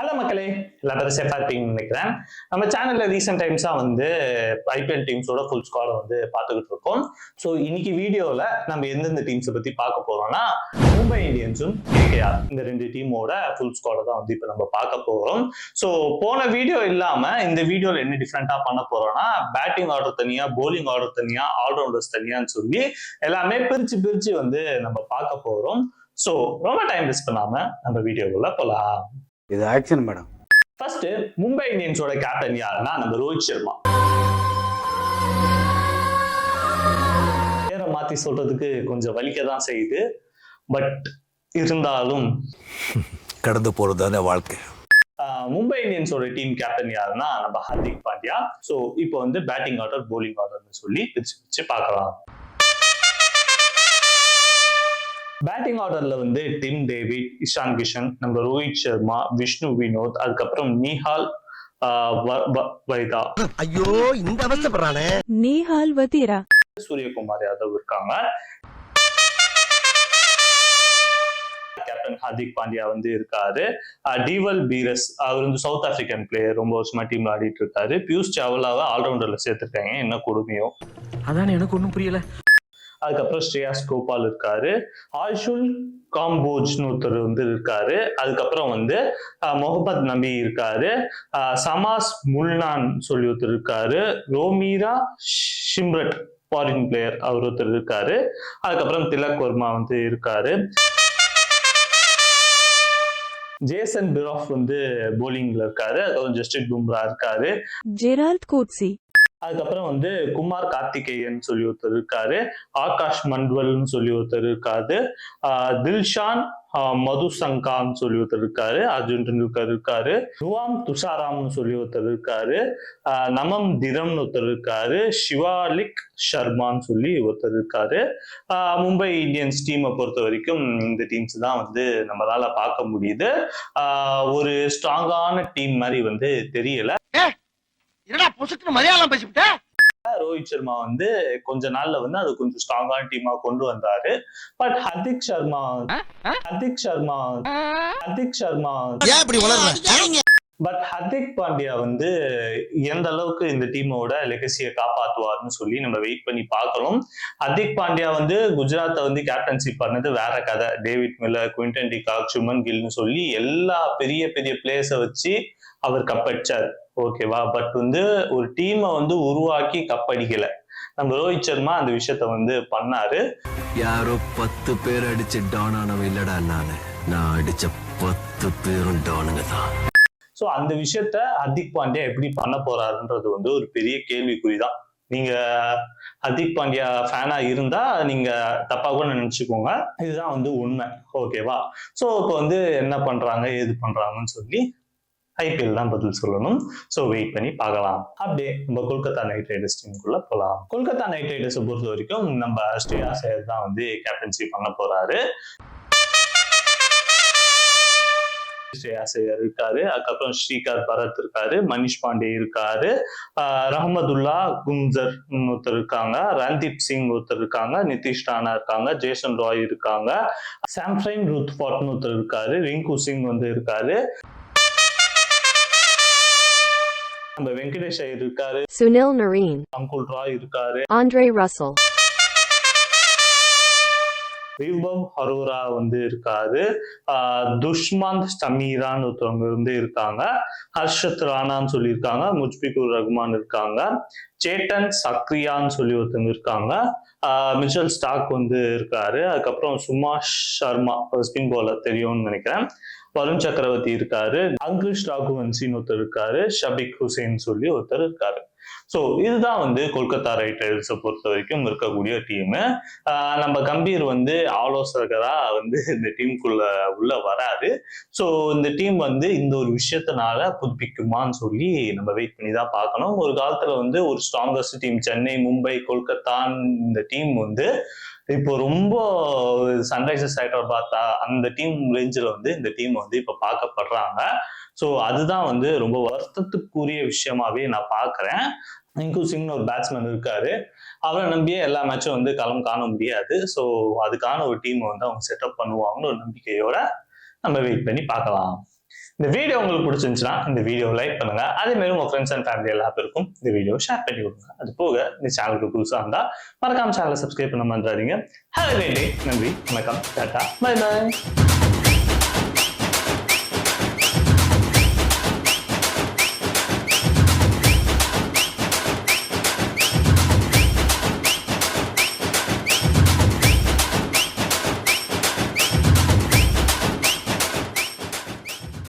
Hello மக்களே, எல்லாரும் சேஃபா இருப்பீங்கன்னு நினைக்கிறேன். நம்ம சேனல்ல ரீசெண்ட் டைம்ஸா ஐபிஎல் டீம்ஸோட ஃபுல் ஸ்குவாட் பார்த்துக்கிட்டு இருக்கோம். ஸோ இன்னைக்கு வீடியோல நம்ம எந்தெந்த டீம்ஸை பத்தி பார்க்க போறோம்னா, மும்பை இந்தியன்ஸும் கேகேஆர் இந்த ரெண்டு டீமோட ஃபுல் ஸ்குவாட தான் இப்போ நம்ம பார்க்க போறோம். ஸோ போன வீடியோ இல்லாம இந்த வீடியோல என்ன டிஃப்ரெண்டா பண்ண போறோம்னா, பேட்டிங் ஆர்டர் தனியா, போலிங் ஆர்டர் தனியா, ஆல்ரவுண்டர்ஸ் தனியான்னு சொல்லி எல்லாமே பிரிச்சு நம்ம பார்க்க போறோம். ஸோ ரொம்ப டைம் வேஸ்ட் பண்ணாம நம்ம வீடியோக்குள்ள போலாம். இது ஆக்ஷன் மேடம். ஃபர்ஸ்ட் மும்பை இந்தியன்ஸோட கேப்டன் யாருன்னா நம்ம ரோஹித் சர்மா. பேரை மாத்தி சொல்றதுக்கு கொஞ்சம் வலிக்க தான் செய்யுது, பட் இருந்தாலும் கடந்து போறதுதானே வாழ்க்கை. மும்பை இந்தியன்ஸோட டீம் கேப்டன் யாருன்னா நம்ம ஹர்திக் பாண்டியா. ஸோ இப்போ பேட்டிங் ஆர்டர், போலிங் ஆர்டர்னு சொல்லி பிரிச்சு பார்க்கலாம். பேட்டிங் ஆர்டர்ல டிம் டேவிட், இஷான் கிஷன், நம்ம ரோஹித் சர்மா, விஷ்ணு வினோத், அதுக்கப்புறம் நிஹால் வைதா. ஐயோ இந்த அவசரப்படுறானே. நிஹால் வதீரா, சூரியகுமார் யாதவ் இருக்காங்க. கேப்டன் ஹார்திக் பாண்டியா இருக்காரு. டிவல் பீரஸ், அவர் சவுத் ஆப்பிரிக்கன் பிளேயர், ரொம்ப வருஷமா டீம்ல ஆடிட்டு இருக்காரு. பியூஷ் சாவ்லாவை ஆல்ரவுண்டர்ல சேர்த்திருக்காங்க. என்ன கொடுமையோ அதானே, எனக்கு ஒன்றும் புரியல. அதுக்கப்புறம் ஸ்ரேயாஸ் கோபால் இருக்காரு. ஆயுஷுல் காம்போஜ்னு ஒருத்தர் இருக்காரு. அதுக்கப்புறம் முகமது நபி இருக்காரு. சமாஸ் முல்னான் சொல்லி ஒருத்தர் இருக்காரு. ரோமீரா ஷிம்ரட் ஃபாரின் பிளேயர், அவர் ஒருத்தர் இருக்காரு. அதுக்கப்புறம் திலக் வர்மா இருக்காரு. ஜேசன் பிராஃப் போலிங்ல இருக்காரு. அதுக்கப்புறம் ஜஸ்டின் பும்ரா இருக்காரு. ஜெரால்ட் கோட்ஸி, அதுக்கப்புறம் குமார் கார்த்திகேயன் சொல்லி ஒருத்தர் இருக்காரு. ஆகாஷ் மண்ட்வல்னு சொல்லி ஒருத்தர் இருக்காரு. தில்ஷான் மதுசங்கான்னு சொல்லி ஒருத்தர் இருக்காரு. அர்ஜுன் டெண்டுல்கர் இருக்காரு. ருவாம் துஷாராம்னு சொல்லி ஒருத்தர் இருக்காரு. நமம் திரம்னு ஒருத்தர் இருக்காரு. சிவாலிக் ஷர்மான்னு சொல்லி ஒருத்தர் இருக்காரு. மும்பை இந்தியன்ஸ் டீமை பொறுத்த வரைக்கும் இந்த டீம்ஸ் தான் நம்மளால பார்க்க முடியுது. ஒரு ஸ்ட்ராங்கான டீம் மாதிரி தெரியல. ரோஹித் சர்மா கொஞ்ச நாள்ல அது கொஞ்சம் ஸ்ட்ராங்கான டீமா கொண்டு வந்தாரு. பட் ஹர்திக் சர்மா பட் ஹர்திக் பாண்டியா எந்த அளவுக்கு இந்த டீமோட லெகசியை காப்பாத்துவார்னு சொல்லி நம்ம வெயிட் பண்ணி பார்க்கணும். ஹர்திக் பாண்டியா குஜராத்தை கேப்டன்ஷிப் பண்ணது வேற கதை. David Miller, Quinton de Kock, Shubman கில்னு சொல்லி எல்லா பெரிய பெரிய பிளேயர்ஸை வச்சு அவர் கப்படிச்சார். ஓகேவா? பட் ஒரு டீமை உருவாக்கி கப்படிக்கல. நம்ம ரோஹித் சர்மா அந்த விஷயத்த பண்ணாரு. யாரோ 10 பேர் அடிச்ச டானானவ இல்லடா நான் அடிச்ச 10 பேரும் டானுங்க தான். சோ அந்த விஷயத்த ஹர்திக் பாண்டியா எப்படி பண்ண போறாருன்றது ஒரு பெரிய கேள்விக்குறிதான். நீங்க ஹர்திக் பாண்டியா ஃபேனா இருந்தா நீங்க தப்பா கூட நினைச்சுக்கோங்க. இதுதான் உண்மை. ஓகேவா? சோ இப்போ என்ன பண்றாங்க, ஏது பண்றாங்கன்னு சொல்லி ஐபிஎல் தான் பதில் சொல்லணும். ஸோ வெயிட் பண்ணி பார்க்கலாம். அப்படியே நம்ம கொல்கத்தா நைட் ரைடர்ஸ் டீமுக்குள்ள போகலாம். கொல்கத்தா நைட் ரைடர்ஸை பொறுத்த வரைக்கும் நம்ம ஸ்ரேயாஸ் ஐயர் தான் கேப்டன்ஷிப் பண்ண போறாரு. ஸ்ரேயாஸ் ஐயர் இருக்காரு. அதுக்கப்புறம் ஸ்ரீகர் பரத் இருக்காரு. மனிஷ் பாண்டே இருக்காரு. ரஹமதுல்லா குன்சர் ஒருத்தர் இருக்காங்க. ரன்தீப் சிங் ஒருத்தர் இருக்காங்க. நிதிஷ் ராணா இருக்காங்க. ஜேசன் ராய் இருக்காங்க. சாம்சைன் ருத்ஃபாட்னு ஒருத்தர் இருக்காரு. ரிங்கு சிங் இருக்காரு. நம்ம வெங்கடேஷ் ஐயர் இருக்காரு. சுனில் நரீன், அங்குல் ராய் இருக்காரு. ஆண்ட்ரே ரசல், விபவ் அரோரா இருக்காரு. துஷ்மந்த் ஸ்டமீரான்னு ஒருத்தவங்க இருக்காங்க. ஹர்ஷத் ராணான்னு சொல்லியிருக்காங்க. முஜ்பிகுர் ரஹ்மான் இருக்காங்க. சேட்டன் சக்ரியான்னு சொல்லி ஒருத்தவங்க இருக்காங்க. மிச்சல் ஸ்டாக் இருக்காரு. அதுக்கப்புறம் சுமாஷ் சர்மா ஸ்பின் பவுலர் தெரியும்னு நினைக்கிறேன். வருண் சக்கரவர்த்தி இருக்காரு. அங்கிஷ் ராகுவன்சின்னு ஒருத்தர் இருக்காரு. ஷபிக் ஹுசேன் சொல்லி ஒருத்தர் இருக்காரு. ஸோ இதுதான் கொல்கத்தா ரைட் ரைடர்ஸை பொறுத்த வரைக்கும் இருக்கக்கூடிய டீம். நம்ம கம்பீர் ஆலோசகரா இந்த டீமுக்குள்ள உள்ள வராது. ஸோ இந்த டீம் இந்த ஒரு விஷயத்தினால புதுப்பிக்குமான்னு சொல்லி நம்ம வெயிட் பண்ணி தான் பார்க்கணும். ஒரு காலத்துல ஒரு ஸ்ட்ராங்கஸ்ட் டீம் சென்னை, மும்பை, கொல்கத்தான் இந்த டீம் இப்போ ரொம்ப சன்ரைசர்ஸ் ஹைதராபாத் அந்த டீம் ரேஞ்சில் இந்த டீம் இப்போ பார்க்கப்படுறாங்க. ஸோ அதுதான் ரொம்ப வருத்தத்துக்குரிய விஷயமாவே நான் பார்க்குறேன். ரிங்கு சிங்னு ஒரு பேட்ஸ்மேன் இருக்காரு. அவரை நம்பியே எல்லா மேட்சும் களம் காண முடியாது. ஸோ அதுக்கான ஒரு டீம் அவங்க செட்டப் பண்ணுவாங்கன்னு ஒரு நம்பிக்கையோட நம்ம வெயிட் பண்ணி பார்க்கலாம். இந்த வீடியோ உங்களுக்கு பிடிச்சிருந்துச்சுன்னா இந்த வீடியோ லைக் பண்ணுங்க. அதே மாதிரி உங்க ஃப்ரெண்ட்ஸ் அண்ட் ஃபேமிலி எல்லா பேருக்கும் இந்த வீடியோ ஷேர் பண்ணி கொடுங்க. அது போக இந்த சேனலுக்கு புதுசா இருந்தா மறக்காம சேனலை சப்ஸ்கிரைப் பண்ண மறந்துடாதீங்க. Have a great day. நன்றி, வணக்கம், டாடா, பை பை.